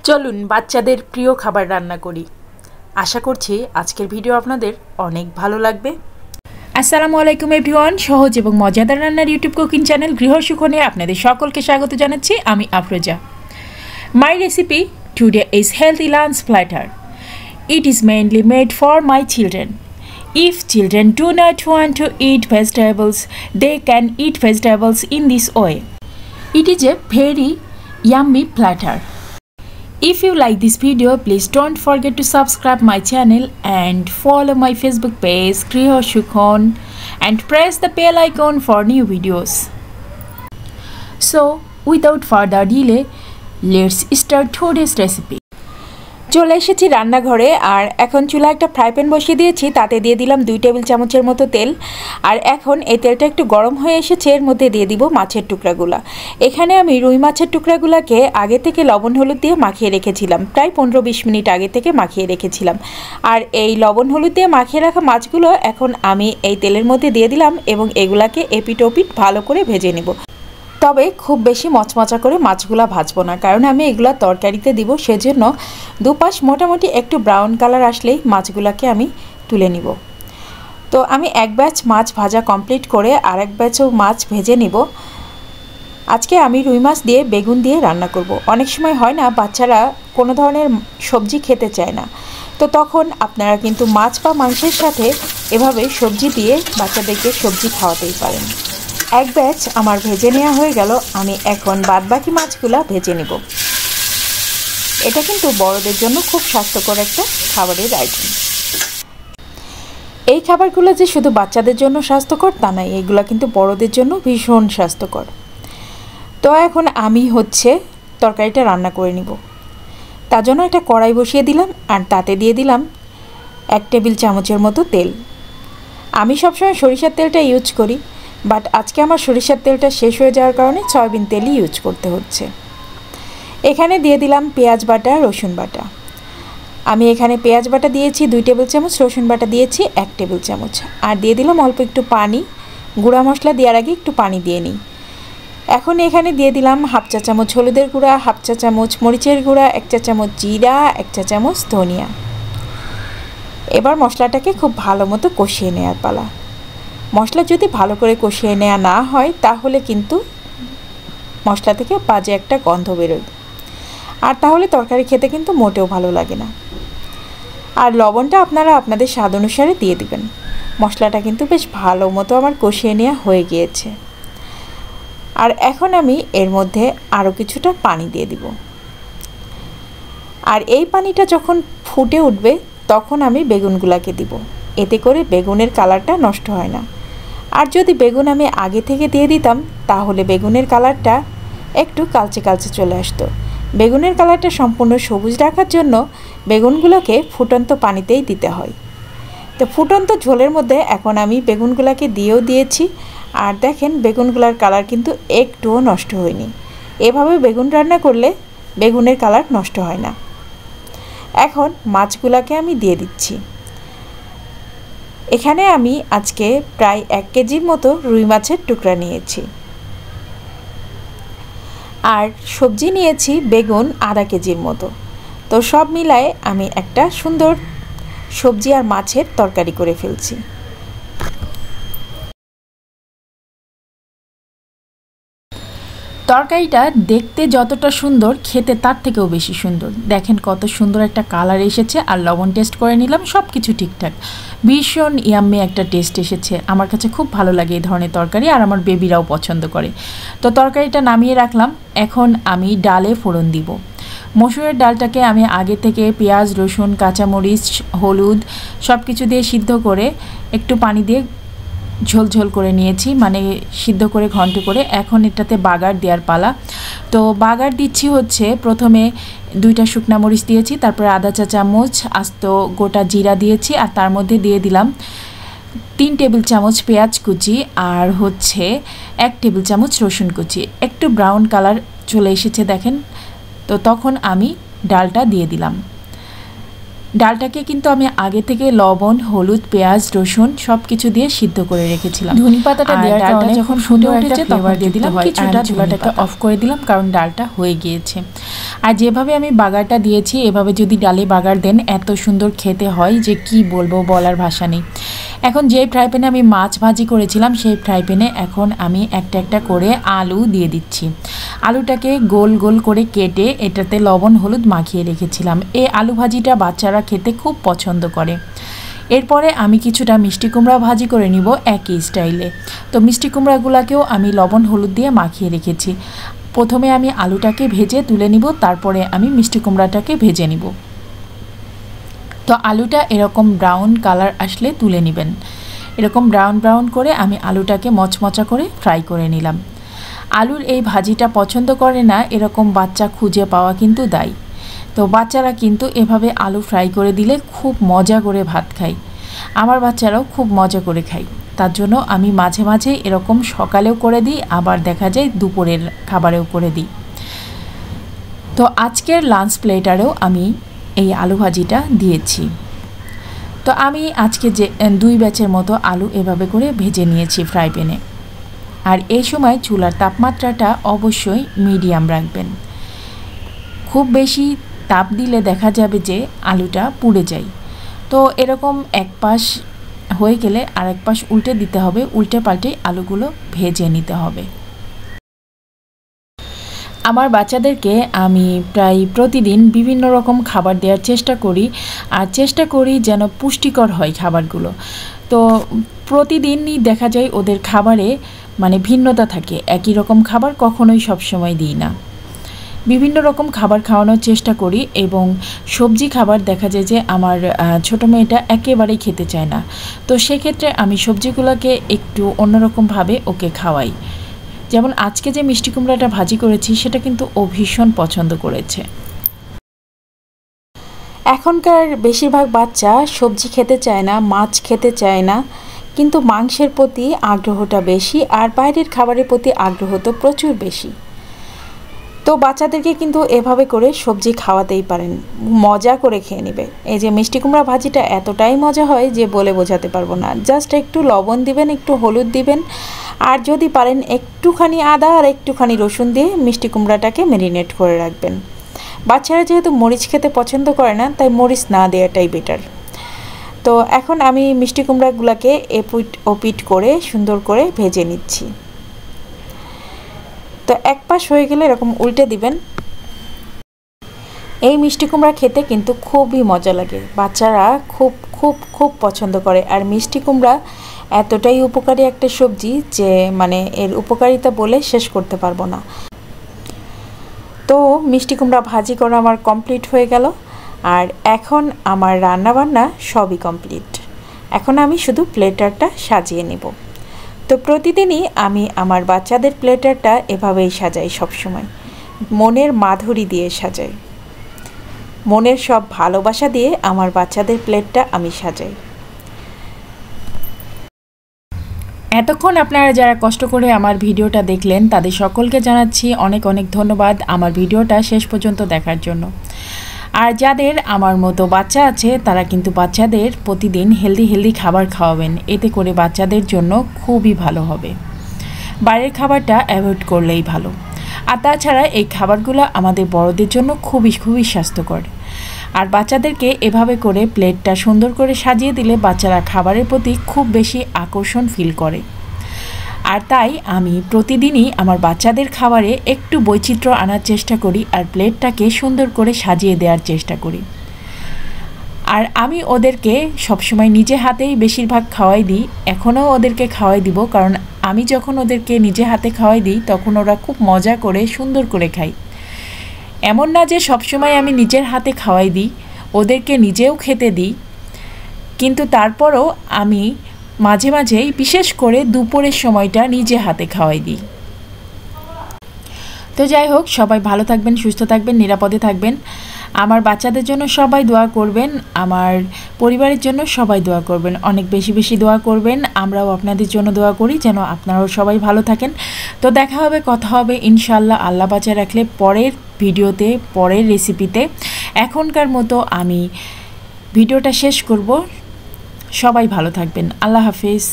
চলুন বাচ্চাদের প্রিয় খাবার রান্না করি। আশা করছি আজকের ভিডিও আপনাদের অনেক ভালো লাগবে। আসসালামু আলাইকুম এভরিওয়ান, সহজ এবং মজাদার রান্নার ইউটিউব কুকিং চ্যানেল গৃহসুখনে আপনাদের সকলকে স্বাগত জানাচ্ছি। আমি আফরোজা। মাই recipe today is healthy lunch platter. It is mainly made for my children. If children do not want to eat vegetables, they can eat vegetables in this way. It is a very yummy platter. If you like this video, please don't forget to subscribe my channel and follow my Facebook page Grihosukhon and press the bell icon for new videos. So, without further delay, let's start today's recipe. চলে এসেছি রান্নাঘরে আর এখন চুলা একটা fry pan বসিয়ে দিয়েছি। তাতে দিয়ে দিলাম 2 টেবিল চামচের মতো তেল। আর এখন এই তেলটা একটু গরম হয়ে এসেছে, এর মধ্যে দিয়ে দিব মাছের টুকরাগুলো। এখানে আমি রুই মাছের টুকরাগুলোকে আগে থেকে লবণ হলুদ দিয়ে মাখিয়ে রেখেছিলাম, প্রায় 15-20 মিনিট আগে থেকে মাখিয়ে রেখেছিলাম। আর এই লবণ হলুদ দিয়ে মাখিয়ে রাখা মাছগুলো এখন আমি এই তেলের মধ্যে দিয়ে দিলাম এবং এগুলাকে এপিট ওপিট ভালো করে ভেজে নেব। তবে খুব বেশি মচমচা করে মাছগুলো ভাজবো না, কারণ আমি এগুলো তরকারিতে দিব, সেজন্য দুপাশ মোটামুটি একটু ব্রাউন কালার আসলেই মাছগুলোকে আমি তুলে নিব। তো আমি এক ব্যাচ মাছ ভাজা কমপ্লিট করে আরেক ব্যাচও মাছ ভেজে নিব। আজকে আমি রুই মাছ দিয়ে বেগুন দিয়ে রান্না করব। অনেক সময় হয় না বাচ্চারা কোনো ধরনের সবজি খেতে চায় না, তো তখন আপনারা কিন্তু মাছ বা মাংসের সাথে এভাবে সবজি দিয়ে বাচ্চাদেরকে সবজি খাওয়াতেই পারেন। এক ব্যাচ আমার ভেজে নেওয়া হয়ে গেল, আমি এখন বাদবাকি মাছগুলো ভেজে নেব। এটা কিন্তু বড়দের জন্য খুব স্বাস্থ্যকর একটা খাবারের আইটেম। এই খাবারগুলো যে শুধু বাচ্চাদের জন্য স্বাস্থ্যকর তা নয়, এগুলো কিন্তু বড়দের জন্য ভীষণ স্বাস্থ্যকর। তো এখন আমি তরকারিটা রান্না করে নিব। তার জন্য একটা কড়াই বসিয়ে দিলাম আর তাতে দিয়ে দিলাম 1 টেবিল চামচের মতো তেল। আমি সবসময় সরিষার তেলটা ইউজ করি, বাট আজকে আমার সরিষার তেলটা শেষ হয়ে যাওয়ার কারণে সয়াবিন তেলই ইউজ করতে হচ্ছে। এখানে দিয়ে দিলাম পেঁয়াজ বাটা, রসুন বাটা। আমি এখানে পেঁয়াজ বাটা দিয়েছি 2 টেবিল চামচ, রসুন বাটা দিয়েছি 1 টেবিল চামচ, আর দিয়ে দিলাম অল্প একটু পানি। গুঁড়া মশলা দেওয়ার আগে একটু পানি দিয়ে নিই। এখন এখানে দিয়ে দিলাম 1/2 চা চামচ হলুদের গুঁড়া, 1/2 চা চামচ মরিচের গুঁড়া, 1 চা চামচ জিরা, 1 চা চামচ ধনিয়া। এবার মশলাটাকে খুব ভালো মতো কষিয়ে নেওয়ার পালা। মশলা যদি ভালো করে কষিয়ে নেওয়া না হয় তাহলে কিন্তু মশলা থেকে বাজে একটা গন্ধ বেরোয়, আর তাহলে তরকারি খেতে কিন্তু মোটেও ভালো লাগে না। আর লবণটা আপনারা আপনাদের স্বাদ অনুসারে দিয়ে দিবেন। মশলাটা কিন্তু বেশ ভালো মতো আমার কষিয়ে নেওয়া হয়ে গিয়েছে। আর এখন আমি এর মধ্যে আরও কিছুটা পানি দিয়ে দিব। আর এই পানিটা যখন ফুটে উঠবে তখন আমি বেগুনগুলোকে দিব। এতে করে বেগুনের কালারটা নষ্ট হয় না। আর যদি বেগুন আমি আগে থেকে দিয়ে দিতাম তাহলে বেগুনের কালারটা একটু কালচে কালচে চলে আসতো। বেগুনের কালারটা সম্পূর্ণ সবুজ রাখার জন্য বেগুনগুলোকে ফুটন্ত পানিতেই দিতে হয়। তো ফুটন্ত ঝোলের মধ্যে এখন আমি বেগুনগুলোকে দিয়েও দিয়েছি, আর দেখেন বেগুনগুলোর কালার কিন্তু একটুও নষ্ট হয়নি। এভাবে বেগুন রান্না করলে বেগুনের কালার নষ্ট হয় না। এখন মাছগুলোকে আমি দিয়ে দিচ্ছি। এখানে আমি আজকে প্রায় 1 কেজির মতো রুই মাছের টুকরা নিয়েছি, আর সবজি নিয়েছি বেগুন আধা কেজির মতো। তো সব মিলায়ে আমি একটা সুন্দর সবজি আর মাছের তরকারি করে ফেলছি। তরকারিটা দেখতে যতটা সুন্দর, খেতে তার থেকেও বেশি সুন্দর। দেখেন কত সুন্দর একটা কালার এসেছে। আর লবণ টেস্ট করে নিলাম, সব কিছু ঠিকঠাক। ভীষণ ইয়াম্মি একটা টেস্ট এসেছে। আমার কাছে খুব ভালো লাগে এই ধরনের তরকারি, আর আমার বেবিরাও পছন্দ করে। তো তরকারিটা নামিয়ে রাখলাম। এখন আমি ডালে ফোড়ন দিব। মসুরের ডালটাকে আমি আগে থেকে পেঁয়াজ, রসুন, কাঁচামরিচ, হলুদ সব কিছু দিয়ে সিদ্ধ করে একটু পানি দিয়ে ঝোল করে নিয়েছি, মানে সিদ্ধ করে ঘন্ট করে। এখন এটাতে বাগার দেওয়ার পালা। তো বাগার দিচ্ছি প্রথমে 2টা শুকনা মরিচ দিয়েছি, তারপরে আধা চা চামচ আস্ত গোটা জিরা দিয়েছি, আর তার মধ্যে দিয়ে দিলাম 3 টেবিল চামচ পেঁয়াজ কুচি, আর 1 টেবিল চামচ রসুন কুচি। একটু ব্রাউন কালার চলে এসেছে দেখেন। তো তখন আমি ডালটা দিয়ে দিলাম। ডালটাকে কিন্তু আমি আগে থেকে লবণ, হলুদ, পেঁয়াজ, রসুন সবকিছু দিয়ে সিদ্ধ করে রেখেছিলাম। ধনে পাতাটা দেওয়ার কারণে যখন ফুটে উঠেছে তখন দিয়ে দিলাম কিছুটা, চুলাটাকে অফ করে দিলাম কারণ ডালটা হয়ে গিয়েছে। আর যেভাবে আমি বাগারটা দিয়েছি এভাবে যদি ডালে বাগার দেন এত সুন্দর খেতে হয় যে কি বলবো, বলার ভাষা নেই। এখন যে ফ্রাই প্যানে আমি মাছ ভাজি করেছিলাম সেই ফ্রাই প্যানে এখন আমি একটা একটা করে আলু দিয়ে দিচ্ছি। আলুটাকে গোল গোল করে কেটে এটাতে লবণ হলুদ মাখিয়ে রেখেছিলাম। এই আলু ভাজিটা বাচ্চারা খেতে খুব পছন্দ করে। এরপরে আমি কিছুটা মিষ্টি কুমড়া ভাজি করে নিব একই স্টাইলে। তো মিষ্টি কুমড়াগুলোকেও আমি লবণ হলুদ দিয়ে মাখিয়ে রেখেছি। প্রথমে আমি আলুটাকে ভেজে তুলে নিব, তারপরে আমি মিষ্টি কুমড়াটাকে ভেজে নিব। তো আলুটা এরকম ব্রাউন কালার আসলে তুলে নেবেন। এরকম ব্রাউন ব্রাউন করে আমি আলুটাকে মচমচা করে ফ্রাই করে নিলাম। আলুর এই ভাজিটা পছন্দ করে না এরকম বাচ্চা খুঁজে পাওয়া কিন্তু দায়। তো বাচ্চারা কিন্তু এভাবে আলু ফ্রাই করে দিলে খুব মজা করে ভাত খায়। আমার বাচ্চারাও খুব মজা করে খায়। তার জন্য আমি মাঝে মাঝে এরকম সকালেও করে দিই, আবার দেখা যায় দুপুরের খাবারেও করে দিই। তো আজকের লাঞ্চ প্লেটারেও আমি এই আলু ভাজিটা দিয়েছি। তো আমি আজকে যে 2 ব্যাচের মতো আলু এভাবে করে ভেজে নিয়েছি ফ্রাই প্যানে। আর এই সময় চুলার তাপমাত্রাটা অবশ্যই মিডিয়াম রাখবেন। খুব বেশি তাপ দিলে দেখা যাবে যে আলুটা পুড়ে যায়। তো এরকম এক পাশ হয়ে গেলে আরেক পাশ উল্টে দিতে হবে, উল্টে পাল্টে আলুগুলো ভেজে নিতে হবে। আমার বাচ্চাদেরকে আমি প্রায় প্রতিদিন বিভিন্ন রকম খাবার দেওয়ার চেষ্টা করি, আর চেষ্টা করি যেন পুষ্টিকর হয় খাবারগুলো। তো প্রতিদিনই দেখা যায় ওদের খাবারে মানে ভিন্নতা থাকে, একই রকম খাবার কখনোই সবসময় দিই না। বিভিন্ন রকম খাবার খাওয়ানোর চেষ্টা করি এবং সবজি খাবার দেখা যায় যে আমার ছোটো মেয়েটা একেবারেই খেতে চায় না। তো সেক্ষেত্রে আমি সবজিগুলোকে একটু অন্যরকমভাবে ওকে খাওয়াই। যেমন আজকে যে মিষ্টি কুমড়াটা ভাজি করেছি সেটা কিন্তু ও ভীষণ পছন্দ করেছে। এখনকার বেশিরভাগ বাচ্চা সবজি খেতে চায় না, মাছ খেতে চায় না, কিন্তু মাংসের প্রতি আগ্রহটা বেশি আর বাইরের খাবারের প্রতি আগ্রহ তো প্রচুর বেশি। তো বাচ্চাদেরকে কিন্তু এভাবে করে সবজি খাওয়াতেই পারেন, মজা করে খেয়ে নেবে। এই যে মিষ্টি কুমড়া ভাজিটা এতটাই মজা হয় যে বলে বোঝাতে পারবো না। জাস্ট একটু লবণ দিবেন, একটু হলুদ দিবেন, আর যদি পারেন একটুখানি আদা আর একটুখানি রসুন দিয়ে মিষ্টি কুমড়াটাকে ম্যারিনেট করে রাখবেন। বাচ্চারা যেহেতু মরিচ খেতে পছন্দ করে না তাই মরিচ না দেওয়াটাই বেটার। তো এখন আমি মিষ্টি কুমড়াগুলোকে এপিট ওপিট করে সুন্দর করে ভেজে নিচ্ছি। তো এক পাশ হয়ে গেলে এরকম উল্টে দিবেন। এই মিষ্টি কুমড়া খেতে কিন্তু খুবই মজা লাগে, বাচ্চারা খুব খুব খুব পছন্দ করে। আর মিষ্টি কুমড়া এতটাই উপকারী একটা সবজি যে মানে এর উপকারিতা বলে শেষ করতে পারবো না। তো মিষ্টি কুমড়া ভাজি করা আমার কমপ্লিট হয়ে গেল, আর এখন আমার রান্নাবান্না সবই কমপ্লিট। এখন আমি শুধু প্লেটারটা সাজিয়ে নেব। তো প্রতিদিনই আমি আমার বাচ্চাদের প্লেটারটা এভাবেই সাজাই, সবসময় মনের মাধুরী দিয়ে সাজাই, মনের সব ভালোবাসা দিয়ে আমার বাচ্চাদের প্লেটটা আমি সাজাই। এতক্ষণ আপনারা যারা কষ্ট করে আমার ভিডিওটা দেখলেন তাদের সকলকে জানাচ্ছি অনেক অনেক ধন্যবাদ আমার ভিডিওটা শেষ পর্যন্ত দেখার জন্য। আর যাদের আমার মতো বাচ্চা আছে তারা কিন্তু বাচ্চাদের প্রতিদিন হেলদি খাবার খাওয়াবেন, এতে করে বাচ্চাদের জন্য খুবই ভালো হবে। বাইরের খাবারটা অ্যাভয়েড করলেই ভালো। আর তাছাড়া এই খাবারগুলো আমাদের বড়দের জন্য খুবই স্বাস্থ্যকর। আর বাচ্চাদেরকে এভাবে করে প্লেটটা সুন্দর করে সাজিয়ে দিলে বাচ্চারা খাবারের প্রতি খুব বেশি আকর্ষণ ফিল করে। আর তাই আমি প্রতিদিনই আমার বাচ্চাদের খাবারে একটু বৈচিত্র্য আনার চেষ্টা করি আর প্লেটটাকে সুন্দর করে সাজিয়ে দেওয়ার চেষ্টা করি। আর আমি ওদেরকে সবসময় নিজে হাতেই বেশিরভাগ খাওয়াই দিই, এখনও ওদেরকে খাওয়াই দিব, কারণ আমি যখন ওদেরকে নিজে হাতে খাওয়াই দিই তখন ওরা খুব মজা করে সুন্দর করে খায়। এমন না যে সবসময় আমি নিজের হাতে খাওয়াই দিই, ওদেরকে নিজেও খেতে দিই, কিন্তু তারপরও আমি মাঝে মাঝেই বিশেষ করে দুপুরের সময়টা নিজে হাতে খাওয়াই দিই। তো যাই হোক, সবাই ভালো থাকবেন, সুস্থ থাকবেন, নিরাপদে থাকবেন। আমার বাচ্চাদের জন্য সবাই দোয়া করবেন, আমার পরিবারের জন্য সবাই দোয়া করবেন, অনেক বেশি দোয়া করবেন। আমরাও আপনাদের জন্য দোয়া করি যেন আপনারাও সবাই ভালো থাকেন। তো দেখা হবে, কথা হবে ইনশাআল্লাহ, আল্লাহ বাঁচায় রাখলে পরের ভিডিওতে, পরের রেসিপিতে। এখনকার মতো আমি ভিডিওটা শেষ করব। সবাই ভালো থাকবেন। আল্লাহ হাফেজ।